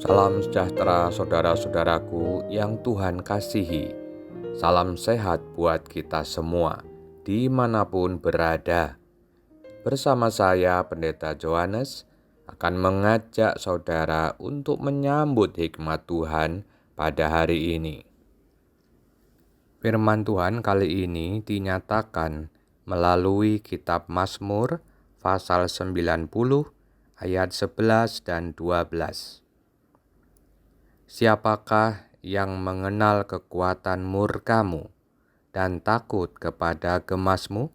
Salam sejahtera saudara-saudaraku yang Tuhan kasihi. Salam sehat buat kita semua, dimanapun berada. Bersama saya, Pendeta Johannes, akan mengajak saudara untuk menyambut hikmat Tuhan pada hari ini. Firman Tuhan kali ini dinyatakan melalui kitab Mazmur pasal 90 ayat 11 dan 12. Siapakah yang mengenal kekuatan murka-Mu dan takut kepada gemas-Mu?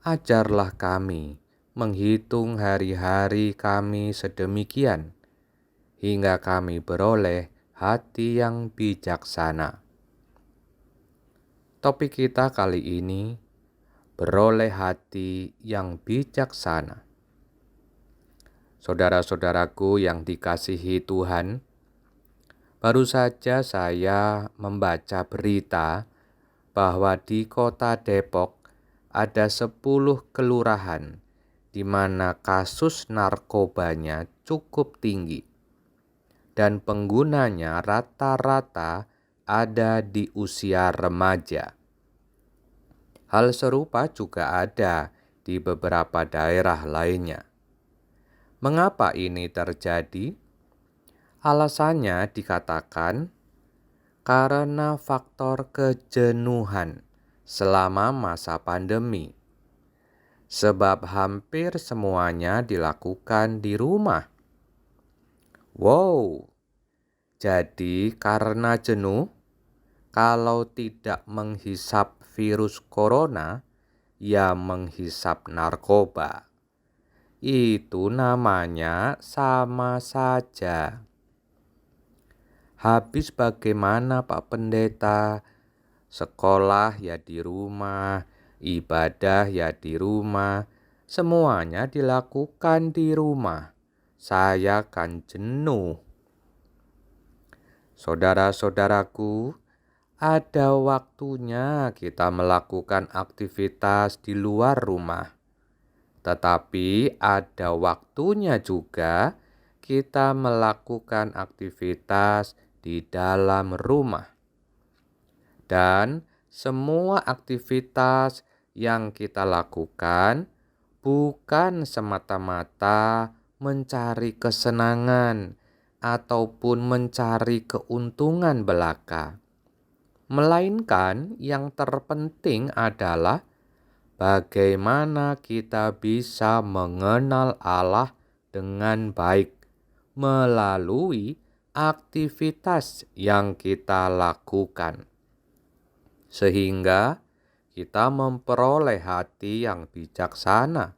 Ajarlah kami menghitung hari-hari kami sedemikian, hingga kami beroleh hati yang bijaksana. Topik kita kali ini, beroleh hati yang bijaksana. Saudara-saudaraku yang dikasihi Tuhan, baru saja saya membaca berita bahwa di kota Depok ada 10 kelurahan di mana kasus narkobanya cukup tinggi dan penggunanya rata-rata ada di usia remaja. Hal serupa juga ada di beberapa daerah lainnya. Mengapa ini terjadi? Alasannya dikatakan karena faktor kejenuhan selama masa pandemi. Sebab hampir semuanya dilakukan di rumah. Wow, jadi karena jenuh, kalau tidak menghisap virus corona, ya menghisap narkoba. Itu namanya sama saja. Habis bagaimana Pak Pendeta? Sekolah ya di rumah, ibadah ya di rumah, semuanya dilakukan di rumah. Saya kan jenuh. Saudara-saudaraku, ada waktunya kita melakukan aktivitas di luar rumah. Tetapi ada waktunya juga kita melakukan aktivitas di dalam rumah. Dan semua aktivitas yang kita lakukan bukan semata-mata mencari kesenangan ataupun mencari keuntungan belaka. Melainkan yang terpenting adalah bagaimana kita bisa mengenal Allah dengan baik melalui aktivitas yang kita lakukan, sehingga kita memperoleh hati yang bijaksana.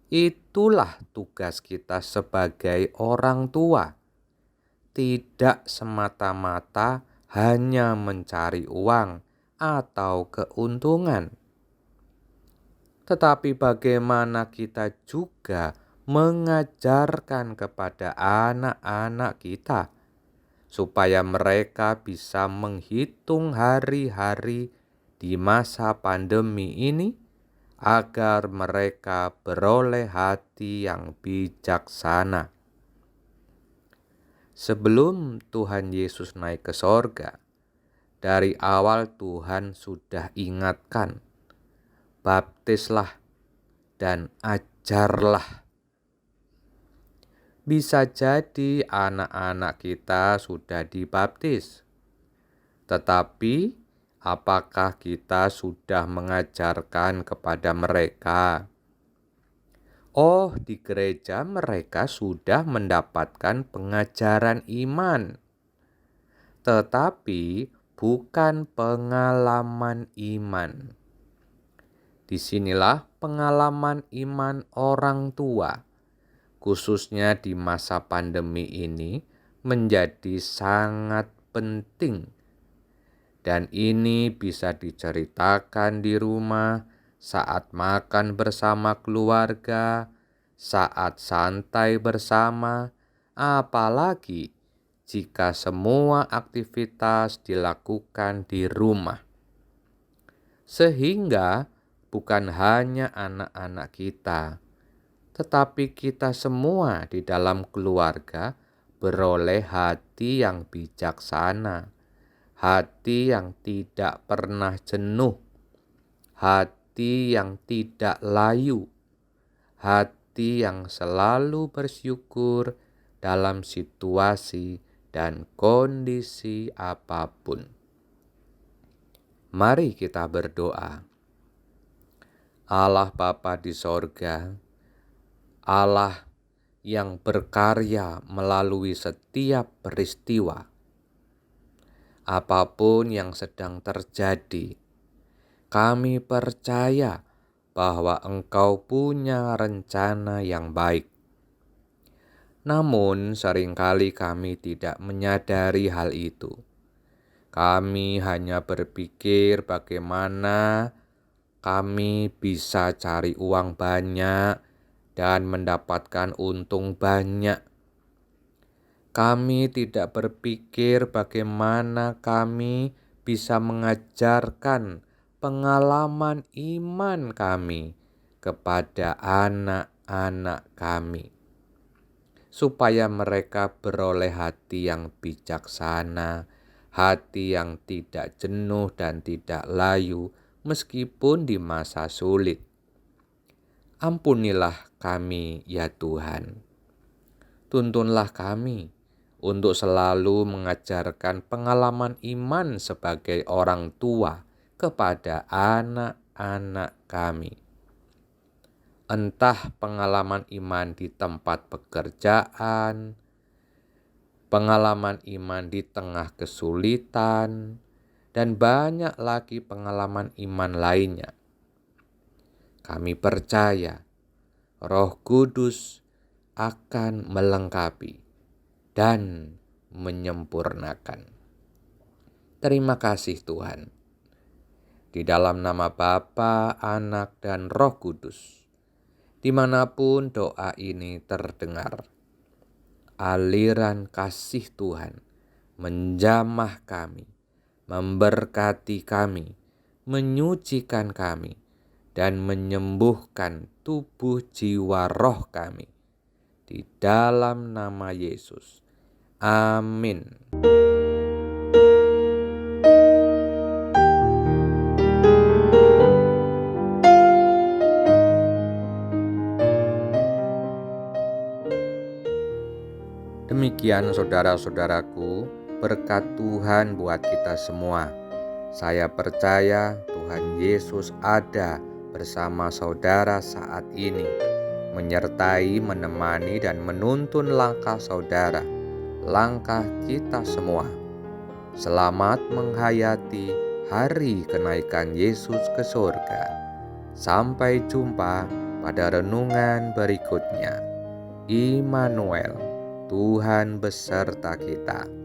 Itulah tugas kita sebagai orang tua, tidak semata-mata hanya mencari uang atau keuntungan, tetapi bagaimana kita juga mengajarkan kepada anak-anak kita supaya mereka bisa menghitung hari-hari di masa pandemi ini agar mereka beroleh hati yang bijaksana. Sebelum Tuhan Yesus naik ke sorga, dari awal Tuhan sudah ingatkan, baptislah dan ajarlah. Bisa jadi anak-anak kita sudah dibaptis, tetapi apakah kita sudah mengajarkan kepada mereka? Oh, di gereja mereka sudah mendapatkan pengajaran iman, tetapi bukan pengalaman iman. Disinilah pengalaman iman orang tua, khususnya di masa pandemi ini, menjadi sangat penting. Dan ini bisa diceritakan di rumah, saat makan bersama keluarga, saat santai bersama, apalagi jika semua aktivitas dilakukan di rumah. Sehingga bukan hanya anak-anak kita, tetapi kita semua di dalam keluarga beroleh hati yang bijaksana, hati yang tidak pernah jenuh, hati yang tidak layu, hati yang selalu bersyukur dalam situasi dan kondisi apapun. Mari kita berdoa. Allah Bapa di sorga, Allah yang berkarya melalui setiap peristiwa, apapun yang sedang terjadi, kami percaya bahwa Engkau punya rencana yang baik. Namun seringkali kami tidak menyadari hal itu. Kami hanya berpikir bagaimana kami bisa cari uang banyak dan mendapatkan untung banyak. Kami tidak berpikir bagaimana kami bisa mengajarkan pengalaman iman kami kepada anak-anak kami, supaya mereka beroleh hati yang bijaksana, hati yang tidak jenuh dan tidak layu, meskipun di masa sulit. Ampunilah kami ya Tuhan. Tuntunlah kami untuk selalu mengajarkan pengalaman iman sebagai orang tua kepada anak-anak kami. Entah pengalaman iman di tempat pekerjaan, pengalaman iman di tengah kesulitan, dan banyak lagi pengalaman iman lainnya. Kami percaya Roh Kudus akan melengkapi dan menyempurnakan. Terima kasih Tuhan. Di dalam nama Bapa, Anak, dan Roh Kudus, dimanapun doa ini terdengar, aliran kasih Tuhan menjamah kami, memberkati kami, menyucikan kami, dan menyembuhkan tubuh, jiwa, roh kami. Di dalam nama Yesus. Amin. Demikian saudara-saudaraku, berkat Tuhan buat kita semua. Saya percaya Tuhan Yesus ada bersama saudara saat ini, menyertai, menemani, dan menuntun langkah saudara, langkah kita semua. Selamat menghayati hari kenaikan Yesus ke surga. Sampai jumpa pada renungan berikutnya. Immanuel, Tuhan beserta kita.